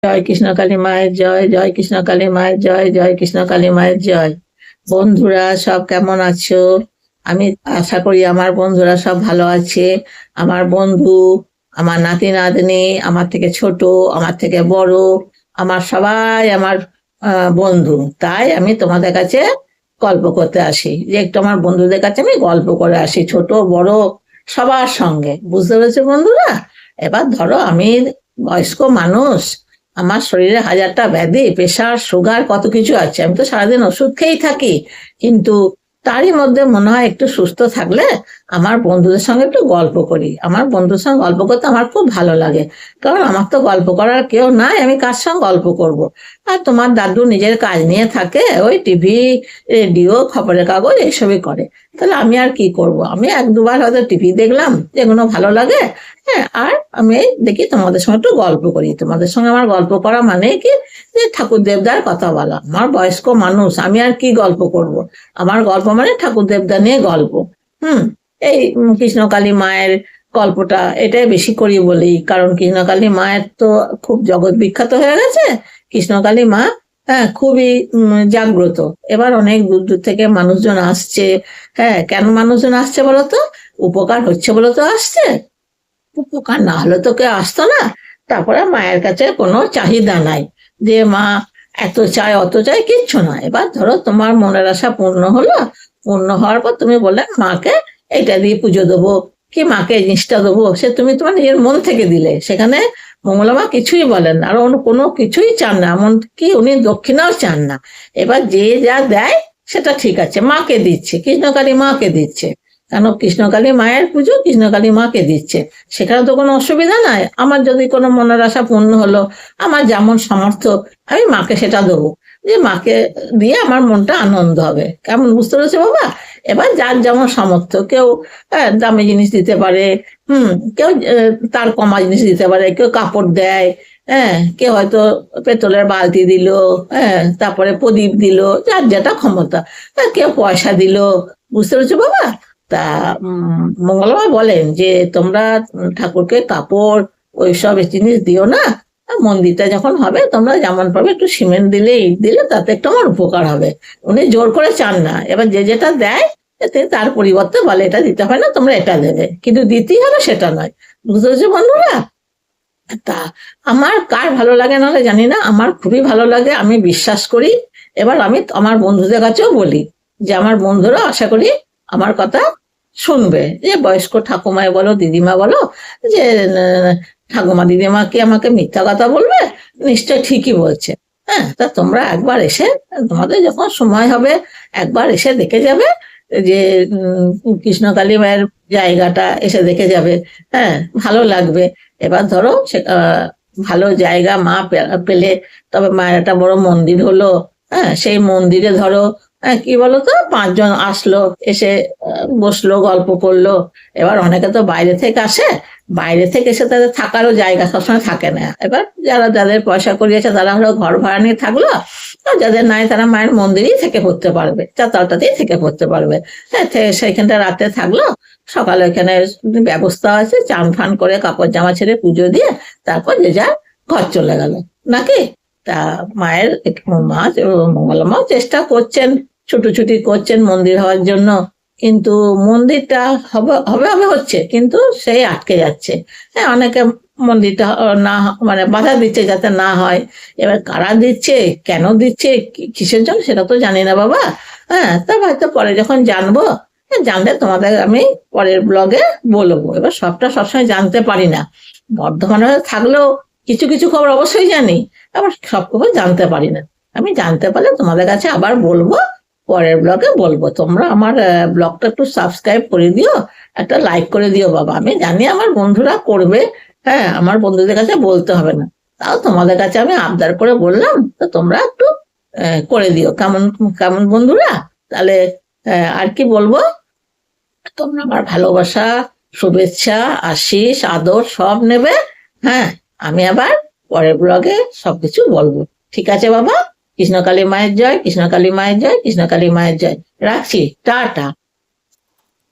জয় কৃষ্ণ কালী মায়ের জয়, জয় কৃষ্ণ কালী মায়ের জয়, জয় কৃষ্ণ কালী মায়ের জয়। বন্ধুরা সব কেমন আছো? আমি আশা করি আমার বন্ধুরা সব ভালো আছে। আমার বন্ধু, আমার নাতি নাতনি, আমার থেকে ছোট, আমার থেকে বড়, আমার সবাই আমার বন্ধু। তাই আমি তোমাদের কাছে গল্প করতে আসি, যে একটু আমার বন্ধুদের কাছে আমি গল্প করে আসি, ছোট বড় সবার সঙ্গে। বুঝতে পেরেছো বন্ধুরা? এবার ধরো আমি বয়স্ক মানুষ, আমার শরীরে হাজারটা ব্যাধি, প্রেশার সুগার কত কিছু আছে, আমি তো সারাদিন ওষুধ খেয়েই থাকি। কিন্তু তারই মধ্যে মনে হয় একটু সুস্থ থাকলে আমার বন্ধুদের সঙ্গে একটু গল্প করি। আমার বন্ধুদের সঙ্গে গল্প করতে আমার খুব ভালো লাগে, কারণ আমার তো গল্প করার কেউ নাই, আমি কার সঙ্গে গল্প করব। আর তোমার দাদু নিজের কাজ নিয়ে থাকে, ওই টিভি, রেডিও, খবরের কাগজ এইসবই করে। তাহলে আমি আর কি করব? আমি এক দুবার হয়তো টিভি দেখলাম, যেগুলো ভালো লাগে। হ্যাঁ, আর আমি দেখি তোমাদের সঙ্গে একটু গল্প করি। তোমাদের সঙ্গে আমার গল্প করা মানে কি, যে ঠাকুর দেবদার কথা বলা। আমার বয়স্ক মানুষ, আমি আর কি গল্প করব? আমার গল্প মানে ঠাকুর দেবদা নিয়ে গল্প। হুম। এই কৃষ্ণকালী মায়ের গল্পটা এটাই বেশি করি বলি, কারণ কৃষ্ণকালী মায়ের তো খুব জগৎ বিখ্যাত হয়ে গেছে। কৃষ্ণকালী মা, হ্যাঁ, খুবই জাগ্রত। এবার অনেক দূর দূর থেকে মানুষজন আসছে। হ্যাঁ, কেন মানুষজন আসছে বলো তো? উপকার হচ্ছে বলে তো আসছে। উপকার না হলে তো কেউ আসতো না। তারপরে মায়ের কাছে কোনো চাহিদা নাই, যে মা এত চাই অত চাই, কিচ্ছু না। এবার ধরো তোমার মনের আশা পূর্ণ হলো, পূর্ণ হওয়ার পর তুমি বললে মাকে এটা দিয়ে পুজো দেবো, কি মাকে এই জিনিসটা দেবো, সে তুমি তোমার নিজের মন থেকে দিলে। সেখানে মঙ্গলা মা কিছুই বলেন না, আর অন্য কোনো কিছুই চান না, এমনকি উনি দক্ষিণাও চান না। এবার যে যা দেয় সেটা ঠিক আছে, মাকে দিচ্ছে, কৃষ্ণকালী মাকে দিচ্ছে। কেন, কৃষ্ণকালী মায়ের পুজো কৃষ্ণকালী মাকে দিচ্ছে, সেখানে তো কোনো অসুবিধা নাই। আমার যদি কোনো মনের আশা পূর্ণ হলো, আমার যেমন সামর্থ্য, আমি মাকে সেটা দেবো, যে মাকে দিয়ে আমার মনটা আনন্দ হবে। কেমন, বুঝতে পেরেছো বাবা? এবার যার যেমন সামর্থ্য, কেউ দামি জিনিস দিতে পারে, কেউ তার কমা জিনিস দিতে পারে, কেউ কাপড় দেয়, হ্যাঁ, কেউ হয়তো পেতলের বালতি দিল, হ্যাঁ, তারপরে প্রদীপ দিল, যার যেটা ক্ষমতা। কেউ পয়সা দিল। বুঝতে পেরেছো বাবা? তা মঙ্গলমা বলেন যে তোমরা ঠাকুরকে কাপড় ওইসব জিনিস দিও না। মন্দিরটা যখন হবে তোমরা যেমন পাবে একটু সিমেন্ট দিলে, ইট দিলে, তাতে একটু আমার উপকার হবে। উনি জোর করে চান না। এবার যে যেটা দেয়, এতে তার পরিবর্তে বলে এটা দিতে হয় না, তোমরা এটা দেবে, কিন্তু দিতেই হবে সেটা নয়। বুঝতে পেরেছো বন্ধুরা? তা আমার কার ভালো লাগে না জানি না, আমার খুবই ভালো লাগে, আমি বিশ্বাস করি। এবার আমি আমার বন্ধুদের কাছেও বলি, যে আমার বন্ধুরা আশা করি আমার কথা শুনবে, যে বয়স্ক ঠাকুমায় বলো, দিদিমা বলো, যে ঠাকুমা দিদিমা কি আমাকে মিথ্যা কথা বলবে? নিশ্চয় ঠিকই বলছে। হ্যাঁ, তা তোমরা একবার এসে, তোমাদের যখন সময় হবে একবার এসে দেখে যাবে, যে কৃষ্ণকালী মায়ের জায়গাটা এসে দেখে যাবে। হ্যাঁ, ভালো লাগবে। এবার ধরো ভালো জায়গা মা পেলে, তবে মায়ের একটা বড় মন্দির হলো। হ্যাঁ, সেই মন্দিরে ধরো কি বলতো, পাঁচজন আসলো, এসে বসলো, গল্প করলো। এবার অনেকে তো বাইরে থেকে আসে, বাইরে থেকে এসে তাদের থাকারও জায়গা সবসময় থাকে না। এবার যারা যাদের পয়সা করিয়েছে তারা হলো ঘর ভাড়া নিয়ে থাকলো, আর যাদের নাই তারা মায়ের মন্দিরেই থেকে পড়তে পারবে, চারতলাটাতেই থেকে পড়তে পারবে। হ্যাঁ, সেইখানটা রাতে থাকলো, সকালে এখানে ব্যবস্থা আছে, চান ফান করে কাপড় জামা ছেড়ে পুজো দিয়ে তারপর যে যার ঘর চলে গেল, নাকি? তা মায়ের মা, মঙ্গলা মাও চেষ্টা করছেন, ছুটোছুটি করছেন মন্দির হওয়ার জন্য, কিন্তু মন্দিরটা হবে হবে হবে হচ্ছে, কিন্তু সেই আটকে যাচ্ছে। হ্যাঁ, অনেকে মন্দিরটা না, মানে বাধা দিচ্ছে যাতে না হয়। এবার কারা দিচ্ছে, কেন দিচ্ছে, কিসের জন্য, সেটা তো জানি না বাবা। হ্যাঁ, তা হয়তো পরে যখন জানবো, জানলে তোমাদের আমি পরের ব্লগে বলবো। এবার সবটা সবসময় জানতে পারি না, বর্ধমানে থাকলেও কিছু কিছু খবর অবশ্যই জানি, আবার সব খবর জানতে পারি না। আমি জানতে পারলে তোমাদের কাছে আবার বলবো, পরের ব্লগে বলবো। তোমরা আমার ব্লগটা একটু সাবস্ক্রাইব করে দিও, একটা লাইক করে দিও বাবা। আমি জানি আমার বন্ধুরা করবে, হ্যাঁ, আমার বন্ধুদের কাছে বলতে হবে না, তাও তোমাদের কাছে আমি আবদার করে বললাম, তো তোমরা একটু করে দিও। কেমন, কেমন বন্ধুরা? তাহলে আর কি বলবো, তোমরা আমার ভালোবাসা, শুভেচ্ছা, আশিস, আদর সব নেবে। হ্যাঁ, আমি আবার পরের ব্লগে সবকিছু বলবো। ঠিক আছে বাবা? কৃষ্ণকালী মায়ের জয়, কৃষ্ণকালী মায়ের জয়, কৃষ্ণকালী মায়ের জয়। রাখছি, টাটা।